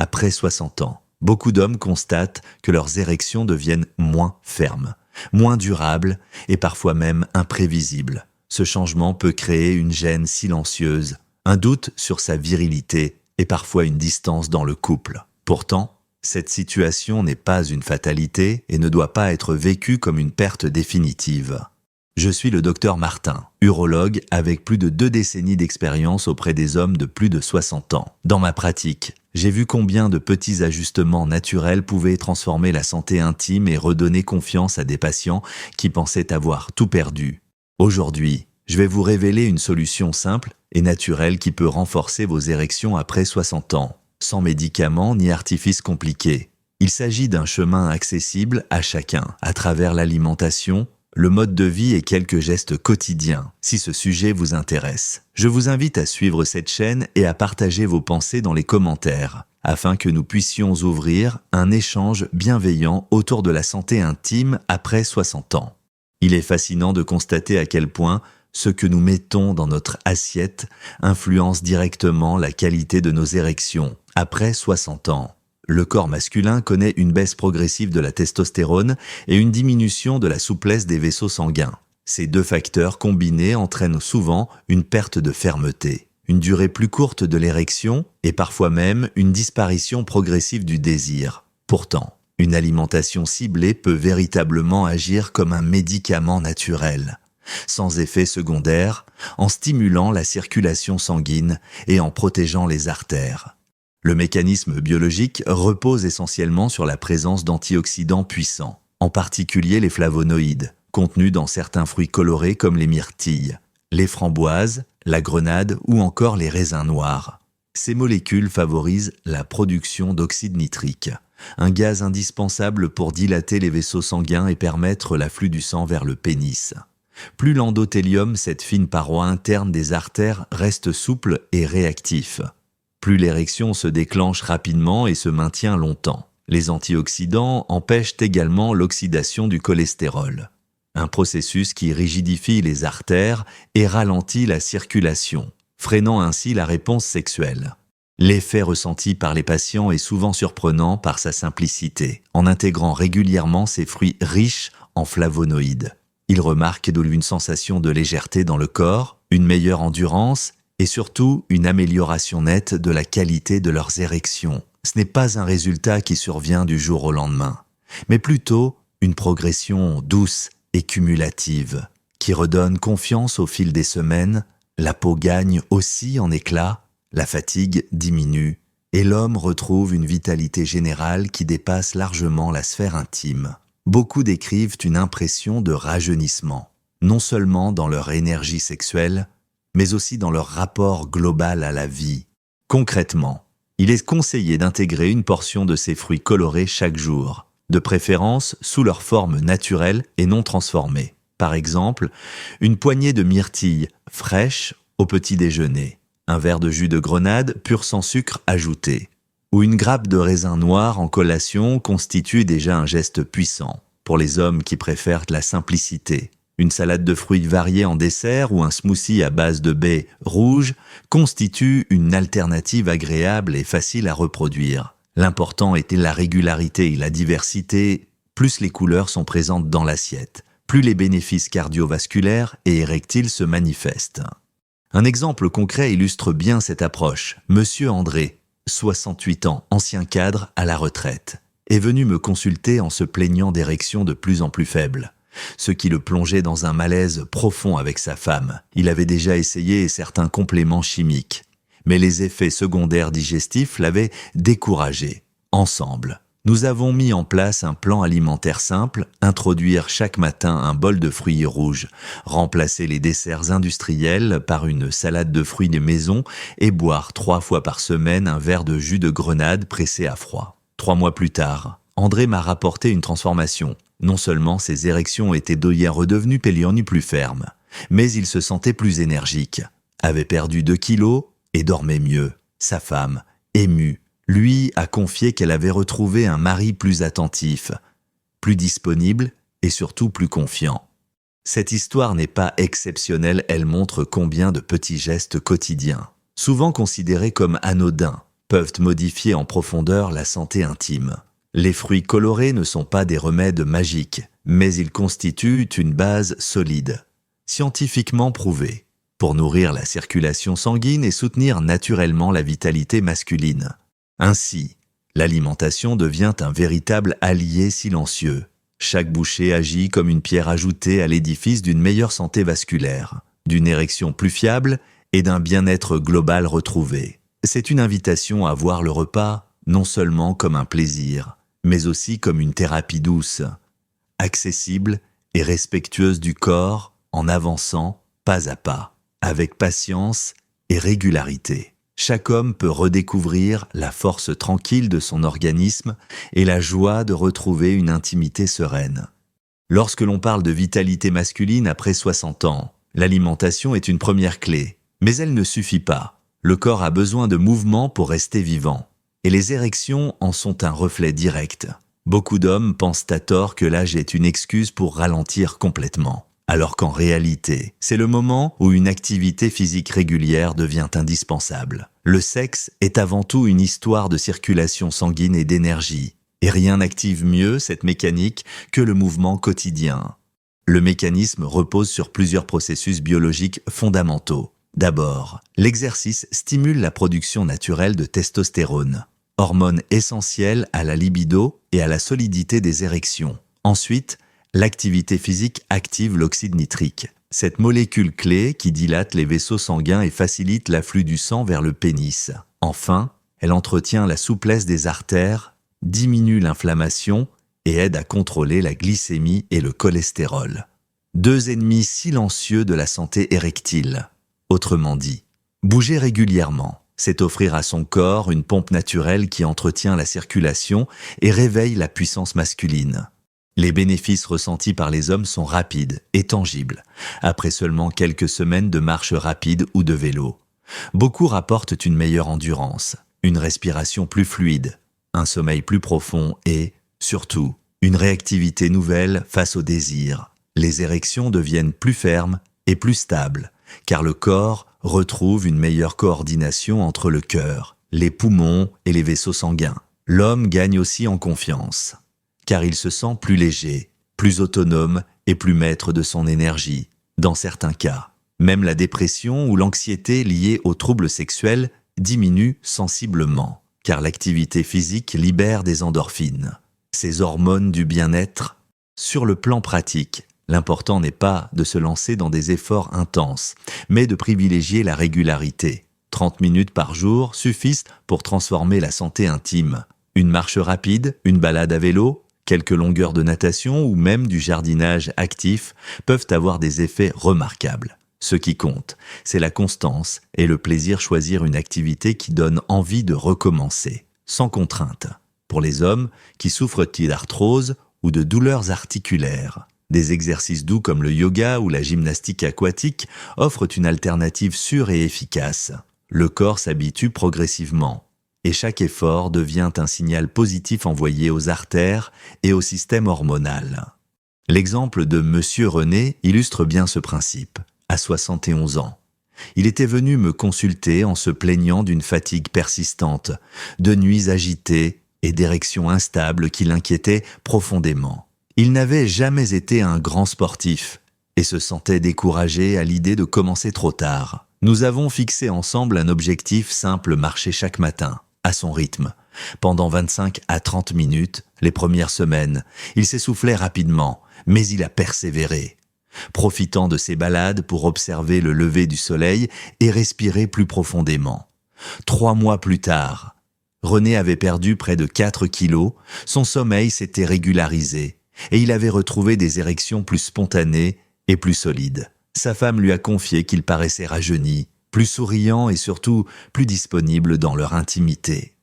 après 60 ans. Beaucoup d'hommes constatent que leurs érections deviennent moins fermes, moins durables et parfois même imprévisibles. Ce changement peut créer une gêne silencieuse, un doute sur sa virilité et parfois une distance dans le couple. Pourtant, cette situation n'est pas une fatalité et ne doit pas être vécue comme une perte définitive. Je suis le docteur Martin, urologue avec plus de 2 décennies d'expérience auprès des hommes de plus de 60 ans. Dans ma pratique, j'ai vu combien de petits ajustements naturels pouvaient transformer la santé intime et redonner confiance à des patients qui pensaient avoir tout perdu. Aujourd'hui, je vais vous révéler une solution simple et naturelle qui peut renforcer vos érections après 60 ans, sans médicaments ni artifices compliqués. Il s'agit d'un chemin accessible à chacun, à travers l'alimentation, le mode de vie et quelques gestes quotidiens. Si ce sujet vous intéresse, je vous invite à suivre cette chaîne et à partager vos pensées dans les commentaires, afin que nous puissions ouvrir un échange bienveillant autour de la santé intime après 60 ans. Il est fascinant de constater à quel point ce que nous mettons dans notre assiette influence directement la qualité de nos érections après 60 ans. Le corps masculin connaît une baisse progressive de la testostérone et une diminution de la souplesse des vaisseaux sanguins. Ces 2 facteurs combinés entraînent souvent une perte de fermeté, une durée plus courte de l'érection et parfois même une disparition progressive du désir. Pourtant, une alimentation ciblée peut véritablement agir comme un médicament naturel, sans effet secondaire, en stimulant la circulation sanguine et en protégeant les artères. Le mécanisme biologique repose essentiellement sur la présence d'antioxydants puissants, en particulier les flavonoïdes, contenus dans certains fruits colorés comme les myrtilles, les framboises, la grenade ou encore les raisins noirs. Ces molécules favorisent la production d'oxyde nitrique, un gaz indispensable pour dilater les vaisseaux sanguins et permettre l'afflux du sang vers le pénis. Plus l'endothélium, cette fine paroi interne des artères, reste souple et réactif, plus l'érection se déclenche rapidement et se maintient longtemps. Les antioxydants empêchent également l'oxydation du cholestérol, un processus qui rigidifie les artères et ralentit la circulation, freinant ainsi la réponse sexuelle. L'effet ressenti par les patients est souvent surprenant par sa simplicité, en intégrant régulièrement ces fruits riches en flavonoïdes. Ils remarquent une sensation de légèreté dans le corps, une meilleure endurance et surtout une amélioration nette de la qualité de leurs érections. Ce n'est pas un résultat qui survient du jour au lendemain, mais plutôt une progression douce et cumulative, qui redonne confiance au fil des semaines. La peau gagne aussi en éclat, la fatigue diminue, et l'homme retrouve une vitalité générale qui dépasse largement la sphère intime. Beaucoup décrivent une impression de rajeunissement, non seulement dans leur énergie sexuelle, mais aussi dans leur rapport global à la vie. Concrètement, il est conseillé d'intégrer une portion de ces fruits colorés chaque jour, de préférence sous leur forme naturelle et non transformée. Par exemple, une poignée de myrtilles fraîches au petit déjeuner, un verre de jus de grenade pur sans sucre ajouté, ou une grappe de raisin noir en collation constitue déjà un geste puissant. Pour les hommes qui préfèrent la simplicité, une salade de fruits variés en dessert ou un smoothie à base de baies rouges constitue une alternative agréable et facile à reproduire. L'important était la régularité et la diversité. Plus les couleurs sont présentes dans l'assiette, plus les bénéfices cardiovasculaires et érectiles se manifestent. Un exemple concret illustre bien cette approche. Monsieur André, 68 ans, ancien cadre à la retraite, est venu me consulter en se plaignant d'érections de plus en plus faibles, ce qui le plongeait dans un malaise profond avec sa femme. Il avait déjà essayé certains compléments chimiques, mais les effets secondaires digestifs l'avaient découragé. Ensemble, nous avons mis en place un plan alimentaire simple, introduire chaque matin un bol de fruits rouges, remplacer les desserts industriels par une salade de fruits de maison et boire 3 fois par semaine un verre de jus de grenade pressé à froid. 3 mois plus tard, André m'a rapporté une transformation. Non seulement ses érections étaient redevenues plus fermes, mais il se sentait plus énergique, avait perdu 2 kilos et dormait mieux. Sa femme, émue, lui a confié qu'elle avait retrouvé un mari plus attentif, plus disponible et surtout plus confiant. Cette histoire n'est pas exceptionnelle, elle montre combien de petits gestes quotidiens, souvent considérés comme anodins, peuvent modifier en profondeur la santé intime. Les fruits colorés ne sont pas des remèdes magiques, mais ils constituent une base solide, scientifiquement prouvée, pour nourrir la circulation sanguine et soutenir naturellement la vitalité masculine. Ainsi, l'alimentation devient un véritable allié silencieux. Chaque bouchée agit comme une pierre ajoutée à l'édifice d'une meilleure santé vasculaire, d'une érection plus fiable et d'un bien-être global retrouvé. C'est une invitation à voir le repas non seulement comme un plaisir, mais aussi comme une thérapie douce, accessible et respectueuse du corps en avançant pas à pas, avec patience et régularité. Chaque homme peut redécouvrir la force tranquille de son organisme et la joie de retrouver une intimité sereine. Lorsque l'on parle de vitalité masculine après 60 ans, l'alimentation est une première clé, mais elle ne suffit pas. Le corps a besoin de mouvement pour rester vivant, et les érections en sont un reflet direct. Beaucoup d'hommes pensent à tort que l'âge est une excuse pour ralentir complètement, alors qu'en réalité, c'est le moment où une activité physique régulière devient indispensable. Le sexe est avant tout une histoire de circulation sanguine et d'énergie, et rien n'active mieux cette mécanique que le mouvement quotidien. Le mécanisme repose sur plusieurs processus biologiques fondamentaux. D'abord, l'exercice stimule la production naturelle de testostérone, hormone essentielle à la libido et à la solidité des érections. Ensuite, l'activité physique active l'oxyde nitrique, cette molécule clé qui dilate les vaisseaux sanguins et facilite l'afflux du sang vers le pénis. Enfin, elle entretient la souplesse des artères, diminue l'inflammation et aide à contrôler la glycémie et le cholestérol. Deux ennemis silencieux de la santé érectile. Autrement dit, bouger régulièrement, c'est offrir à son corps une pompe naturelle qui entretient la circulation et réveille la puissance masculine. Les bénéfices ressentis par les hommes sont rapides et tangibles, après seulement quelques semaines de marche rapide ou de vélo. Beaucoup rapportent une meilleure endurance, une respiration plus fluide, un sommeil plus profond et, surtout, une réactivité nouvelle face au désir. Les érections deviennent plus fermes et plus stables, car le corps retrouve une meilleure coordination entre le cœur, les poumons et les vaisseaux sanguins. L'homme gagne aussi en confiance, car il se sent plus léger, plus autonome et plus maître de son énergie. Dans certains cas, même la dépression ou l'anxiété liée aux troubles sexuels diminue sensiblement, car l'activité physique libère des endorphines, ces hormones du bien-être. Sur le plan pratique, l'important n'est pas de se lancer dans des efforts intenses, mais de privilégier la régularité. 30 minutes par jour suffisent pour transformer la santé intime. Une marche rapide, une balade à vélo, quelques longueurs de natation ou même du jardinage actif peuvent avoir des effets remarquables. Ce qui compte, c'est la constance et le plaisir choisir une activité qui donne envie de recommencer, sans contrainte. Pour les hommes qui souffrent d'arthrose ou de douleurs articulaires, des exercices doux comme le yoga ou la gymnastique aquatique offrent une alternative sûre et efficace. Le corps s'habitue progressivement, et chaque effort devient un signal positif envoyé aux artères et au système hormonal. L'exemple de Monsieur René illustre bien ce principe. À 71 ans, il était venu me consulter en se plaignant d'une fatigue persistante, de nuits agitées et d'érections instables qui l'inquiétaient profondément. Il n'avait jamais été un grand sportif et se sentait découragé à l'idée de commencer trop tard. Nous avons fixé ensemble un objectif simple: marcher chaque matin, à son rythme. Pendant 25 à 30 minutes, les premières semaines, il s'essoufflait rapidement, mais il a persévéré, profitant de ses balades pour observer le lever du soleil et respirer plus profondément. 3 mois plus tard, René avait perdu près de 4 kilos, son sommeil s'était régularisé et il avait retrouvé des érections plus spontanées et plus solides. Sa femme lui a confié qu'il paraissait rajeuni, plus souriant et surtout plus disponible dans leur intimité.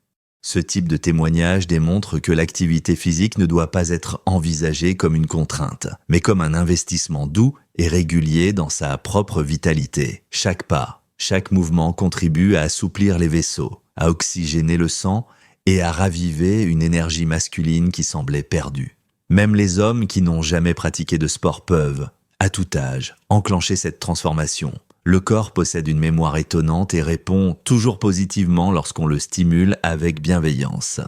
Ce type de témoignage démontre que l'activité physique ne doit pas être envisagée comme une contrainte, mais comme un investissement doux et régulier dans sa propre vitalité. Chaque pas, chaque mouvement contribue à assouplir les vaisseaux, à oxygéner le sang et à raviver une énergie masculine qui semblait perdue. Même les hommes qui n'ont jamais pratiqué de sport peuvent, à tout âge, enclencher cette transformation. Le corps possède une mémoire étonnante et répond toujours positivement lorsqu'on le stimule avec bienveillance.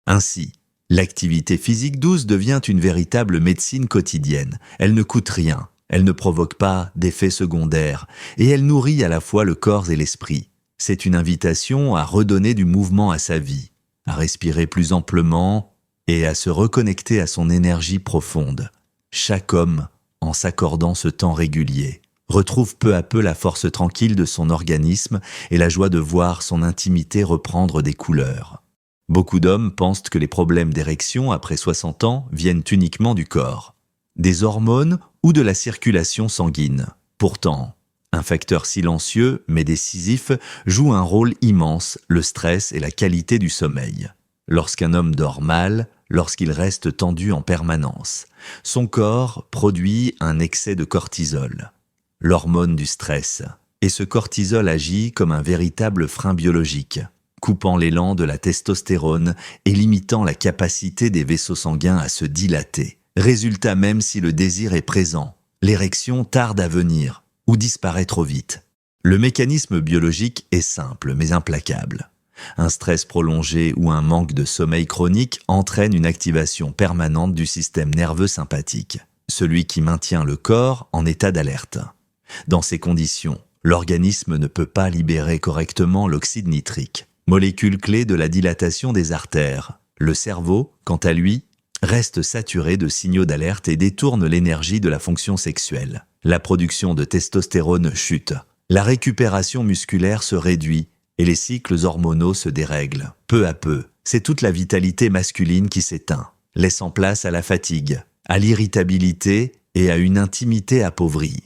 Ainsi, l'activité physique douce devient une véritable médecine quotidienne. Elle ne coûte rien, elle ne provoque pas d'effets secondaires, et elle nourrit à la fois le corps et l'esprit. C'est une invitation à redonner du mouvement à sa vie, à respirer plus amplement et à se reconnecter à son énergie profonde. Chaque homme, en s'accordant ce temps régulier, retrouve peu à peu la force tranquille de son organisme et la joie de voir son intimité reprendre des couleurs. Beaucoup d'hommes pensent que les problèmes d'érection après 60 ans viennent uniquement du corps, des hormones ou de la circulation sanguine. Pourtant, un facteur silencieux mais décisif joue un rôle immense, le stress et la qualité du sommeil. Lorsqu'un homme dort mal, lorsqu'il reste tendu en permanence, son corps produit un excès de cortisol, l'hormone du stress, et ce cortisol agit comme un véritable frein biologique, coupant l'élan de la testostérone et limitant la capacité des vaisseaux sanguins à se dilater. Résultat, même si le désir est présent, l'érection tarde à venir ou disparaît trop vite. Le mécanisme biologique est simple mais implacable. Un stress prolongé ou un manque de sommeil chronique entraîne une activation permanente du système nerveux sympathique, celui qui maintient le corps en état d'alerte. Dans ces conditions, l'organisme ne peut pas libérer correctement l'oxyde nitrique, molécule clé de la dilatation des artères. Le cerveau, quant à lui, reste saturé de signaux d'alerte et détourne l'énergie de la fonction sexuelle. La production de testostérone chute, la récupération musculaire se réduit et les cycles hormonaux se dérèglent. Peu à peu, c'est toute la vitalité masculine qui s'éteint, laissant place à la fatigue, à l'irritabilité et à une intimité appauvrie.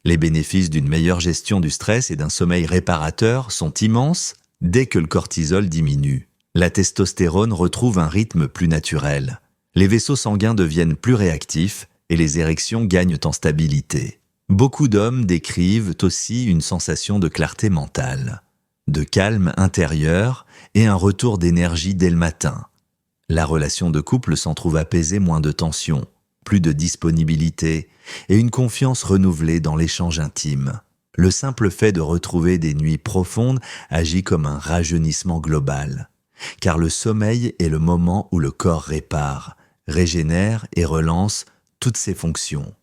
Les bénéfices d'une meilleure gestion du stress et d'un sommeil réparateur sont immenses dès que le cortisol diminue. La testostérone retrouve un rythme plus naturel. Les vaisseaux sanguins deviennent plus réactifs et les érections gagnent en stabilité. Beaucoup d'hommes décrivent aussi une sensation de clarté mentale, de calme intérieur et un retour d'énergie dès le matin. La relation de couple s'en trouve apaisée, moins de tension, plus de disponibilité et une confiance renouvelée dans l'échange intime. Le simple fait de retrouver des nuits profondes agit comme un rajeunissement global, car le sommeil est le moment où le corps répare, régénère et relance toutes ses fonctions.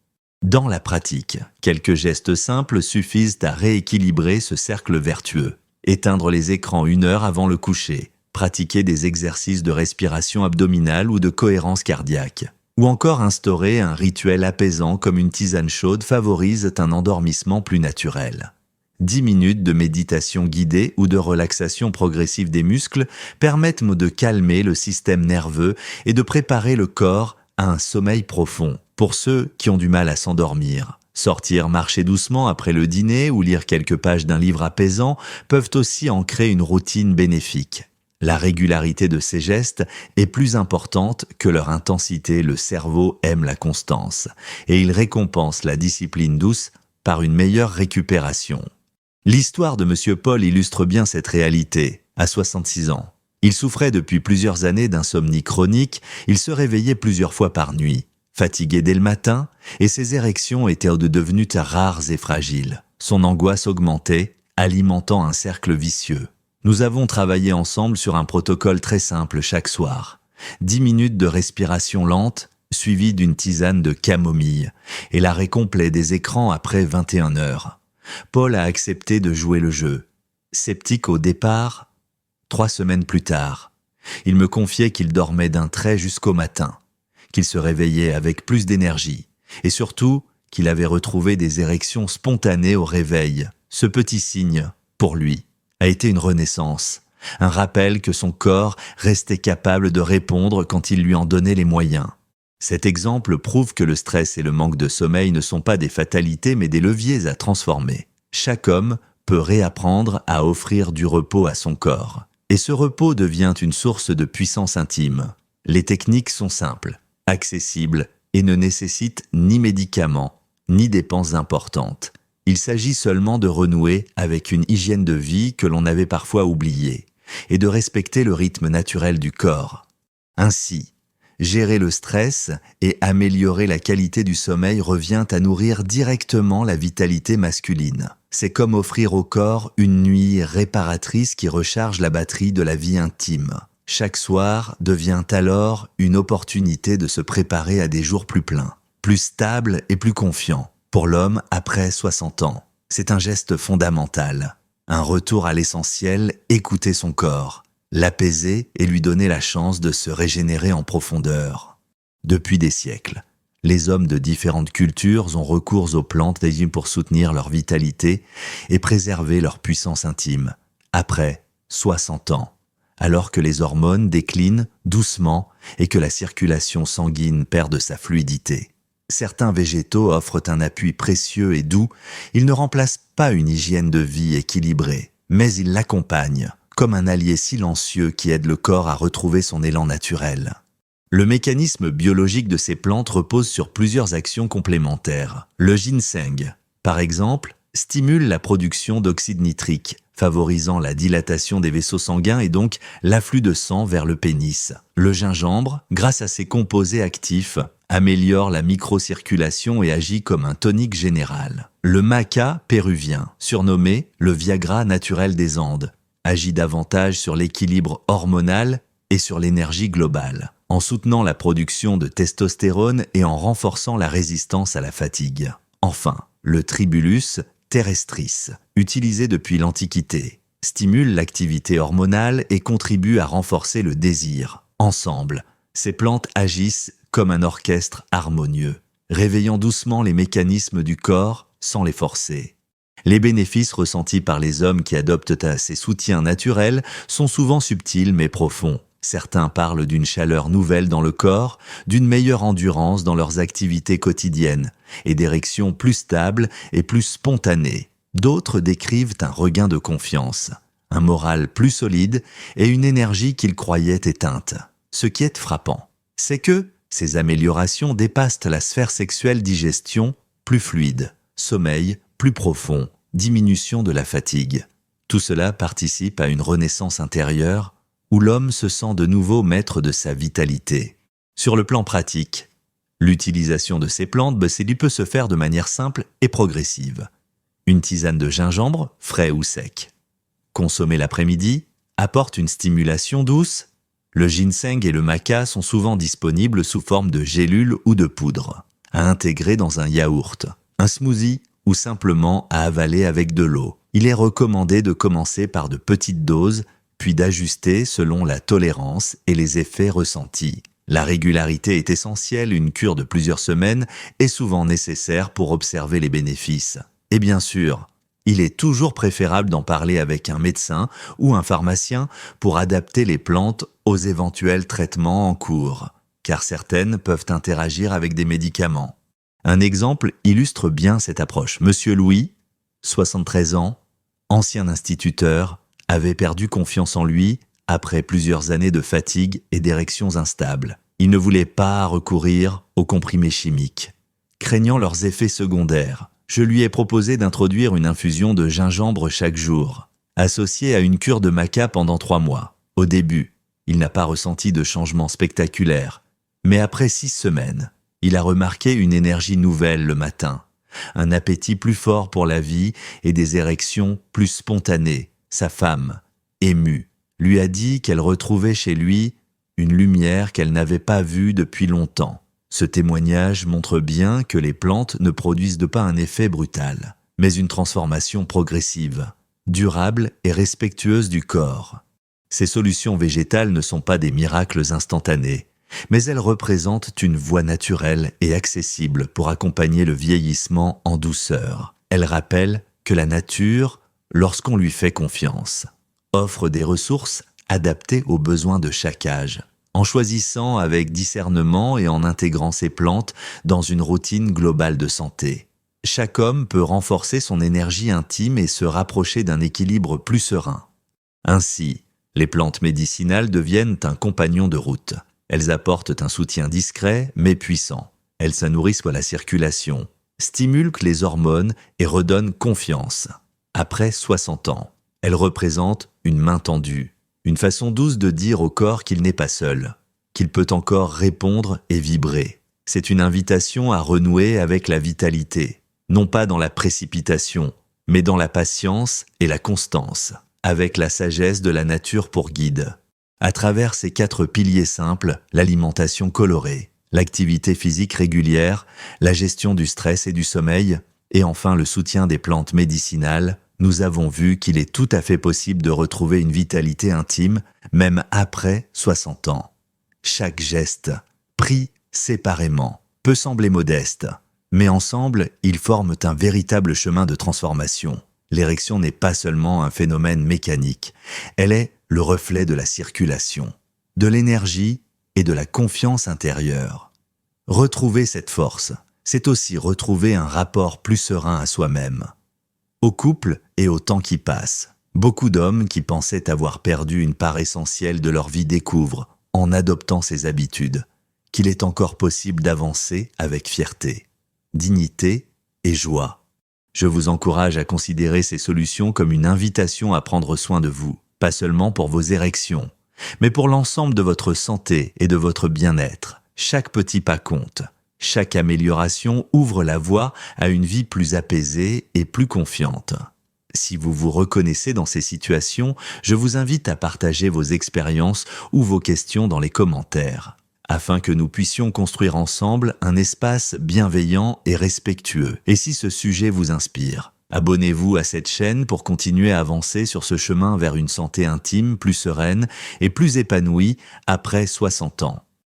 Dans la pratique, quelques gestes simples suffisent à rééquilibrer ce cercle vertueux. Éteindre les écrans 1 heure avant le coucher, pratiquer des exercices de respiration abdominale ou de cohérence cardiaque, ou encore instaurer un rituel apaisant comme une tisane chaude favorise un endormissement plus naturel. 10 minutes de méditation guidée ou de relaxation progressive des muscles permettent de calmer le système nerveux et de préparer le corps à un sommeil profond. Pour ceux qui ont du mal à s'endormir, sortir marcher doucement après le dîner ou lire quelques pages d'un livre apaisant peuvent aussi ancrer une routine bénéfique. La régularité de ces gestes est plus importante que leur intensité. Le cerveau aime la constance et il récompense la discipline douce par une meilleure récupération. L'histoire de M. Paul illustre bien cette réalité. À 66 ans, il souffrait depuis plusieurs années d'insomnie chronique, il se réveillait plusieurs fois par nuit, fatigué dès le matin, et ses érections étaient devenues rares et fragiles. Son angoisse augmentait, alimentant un cercle vicieux. Nous avons travaillé ensemble sur un protocole très simple chaque soir. 10 minutes de respiration lente, suivies d'une tisane de camomille, et l'arrêt complet des écrans après 21 heures. Paul a accepté de jouer le jeu. Sceptique au départ, 3 semaines plus tard, il me confiait qu'il dormait d'un trait jusqu'au matin, qu'il se réveillait avec plus d'énergie, et surtout qu'il avait retrouvé des érections spontanées au réveil. Ce petit signe, pour lui, a été une renaissance, un rappel que son corps restait capable de répondre quand il lui en donnait les moyens. Cet exemple prouve que le stress et le manque de sommeil ne sont pas des fatalités mais des leviers à transformer. Chaque homme peut réapprendre à offrir du repos à son corps. Et ce repos devient une source de puissance intime. Les techniques sont simples, accessibles et ne nécessitent ni médicaments, ni dépenses importantes. Il s'agit seulement de renouer avec une hygiène de vie que l'on avait parfois oubliée et de respecter le rythme naturel du corps. Ainsi, Gérer le stress et améliorer la qualité du sommeil revient à nourrir directement la vitalité masculine. C'est comme offrir au corps une nuit réparatrice qui recharge la batterie de la vie intime. Chaque soir devient alors une opportunité de se préparer à des jours plus pleins, plus stables et plus confiants. Pour l'homme après 60 ans, c'est un geste fondamental. Un retour à l'essentiel, écouter son corps, l'apaiser et lui donner la chance de se régénérer en profondeur. Depuis des siècles, les hommes de différentes cultures ont recours aux plantes pour soutenir leur vitalité et préserver leur puissance intime. Après 60 ans, alors que les hormones déclinent doucement et que la circulation sanguine perd de sa fluidité. Certains végétaux offrent un appui précieux et doux, ils ne remplacent pas une hygiène de vie équilibrée, mais ils l'accompagnent, comme un allié silencieux qui aide le corps à retrouver son élan naturel. Le mécanisme biologique de ces plantes repose sur plusieurs actions complémentaires. Le ginseng, par exemple, stimule la production d'oxyde nitrique, favorisant la dilatation des vaisseaux sanguins et donc l'afflux de sang vers le pénis. Le gingembre, grâce à ses composés actifs, améliore la microcirculation et agit comme un tonique général. Le maca péruvien, surnommé le Viagra naturel des Andes, agit davantage sur l'équilibre hormonal et sur l'énergie globale, en soutenant la production de testostérone et en renforçant la résistance à la fatigue. Enfin, le tribulus terrestris, utilisé depuis l'Antiquité, stimule l'activité hormonale et contribue à renforcer le désir. Ensemble, ces plantes agissent comme un orchestre harmonieux, réveillant doucement les mécanismes du corps sans les forcer. Les bénéfices ressentis par les hommes qui adoptent ces soutiens naturels sont souvent subtils mais profonds. Certains parlent d'une chaleur nouvelle dans le corps, d'une meilleure endurance dans leurs activités quotidiennes et d'érections plus stables et plus spontanées. D'autres décrivent un regain de confiance, un moral plus solide et une énergie qu'ils croyaient éteinte. Ce qui est frappant, c'est que ces améliorations dépassent la sphère sexuelle, digestion plus fluide, sommeil plus profond, diminution de la fatigue. Tout cela participe à une renaissance intérieure où l'homme se sent de nouveau maître de sa vitalité. Sur le plan pratique, l'utilisation de ces plantes peut se faire de manière simple et progressive. Une tisane de gingembre, frais ou sec, consommée l'après-midi, apporte une stimulation douce. Le ginseng et le maca sont souvent disponibles sous forme de gélules ou de poudre, à intégrer dans un yaourt, un smoothie ou simplement à avaler avec de l'eau. Il est recommandé de commencer par de petites doses, puis d'ajuster selon la tolérance et les effets ressentis. La régularité est essentielle, une cure de plusieurs semaines est souvent nécessaire pour observer les bénéfices. Et bien sûr, il est toujours préférable d'en parler avec un médecin ou un pharmacien pour adapter les plantes aux éventuels traitements en cours, car certaines peuvent interagir avec des médicaments. Un exemple illustre bien cette approche. Monsieur Louis, 73 ans, ancien instituteur, avait perdu confiance en lui après plusieurs années de fatigue et d'érections instables. Il ne voulait pas recourir aux comprimés chimiques, craignant leurs effets secondaires. Je lui ai proposé d'introduire une infusion de gingembre chaque jour, associée à une cure de maca pendant 3 mois. Au début, il n'a pas ressenti de changement spectaculaire, mais après 6 semaines, il a remarqué une énergie nouvelle le matin, un appétit plus fort pour la vie et des érections plus spontanées. Sa femme, émue, lui a dit qu'elle retrouvait chez lui une lumière qu'elle n'avait pas vue depuis longtemps. Ce témoignage montre bien que les plantes ne produisent pas un effet brutal, mais une transformation progressive, durable et respectueuse du corps. Ces solutions végétales ne sont pas des miracles instantanés, mais elles représentent une voie naturelle et accessible pour accompagner le vieillissement en douceur. Elles rappellent que la nature, lorsqu'on lui fait confiance, offre des ressources adaptées aux besoins de chaque âge, en choisissant avec discernement et en intégrant ces plantes dans une routine globale de santé. Chaque homme peut renforcer son énergie intime et se rapprocher d'un équilibre plus serein. Ainsi, les plantes médicinales deviennent un compagnon de route. Elles apportent un soutien discret mais puissant. Elles nourrissent la circulation, stimulent les hormones et redonnent confiance. Après 60 ans, elles représentent une main tendue, une façon douce de dire au corps qu'il n'est pas seul. qu'il peut encore répondre et vibrer. C'est une invitation à renouer avec la vitalité, non pas dans la précipitation, mais dans la patience et la constance, avec la sagesse de la nature pour guide. À travers ces 4 piliers simples, l'alimentation colorée, l'activité physique régulière, la gestion du stress et du sommeil, et enfin le soutien des plantes médicinales, nous avons vu qu'il est tout à fait possible de retrouver une vitalité intime, même après 60 ans. Chaque geste, pris séparément, peut sembler modeste, mais ensemble, ils forment un véritable chemin de transformation. L'érection n'est pas seulement un phénomène mécanique, elle est le reflet de la circulation, de l'énergie et de la confiance intérieure. Retrouver cette force, c'est aussi retrouver un rapport plus serein à soi-même. Au couple et au temps qui passe, beaucoup d'hommes qui pensaient avoir perdu une part essentielle de leur vie découvrent, en adoptant ces habitudes, qu'il est encore possible d'avancer avec fierté, dignité et joie. Je vous encourage à considérer ces solutions comme une invitation à prendre soin de vous, pas seulement pour vos érections, mais pour l'ensemble de votre santé et de votre bien-être. Chaque petit pas compte. Chaque amélioration ouvre la voie à une vie plus apaisée et plus confiante. Si vous vous reconnaissez dans ces situations, je vous invite à partager vos expériences ou vos questions dans les commentaires, afin que nous puissions construire ensemble un espace bienveillant et respectueux. Et si ce sujet vous inspire, abonnez-vous à cette chaîne pour continuer à avancer sur ce chemin vers une santé intime plus sereine et plus épanouie après 60 ans.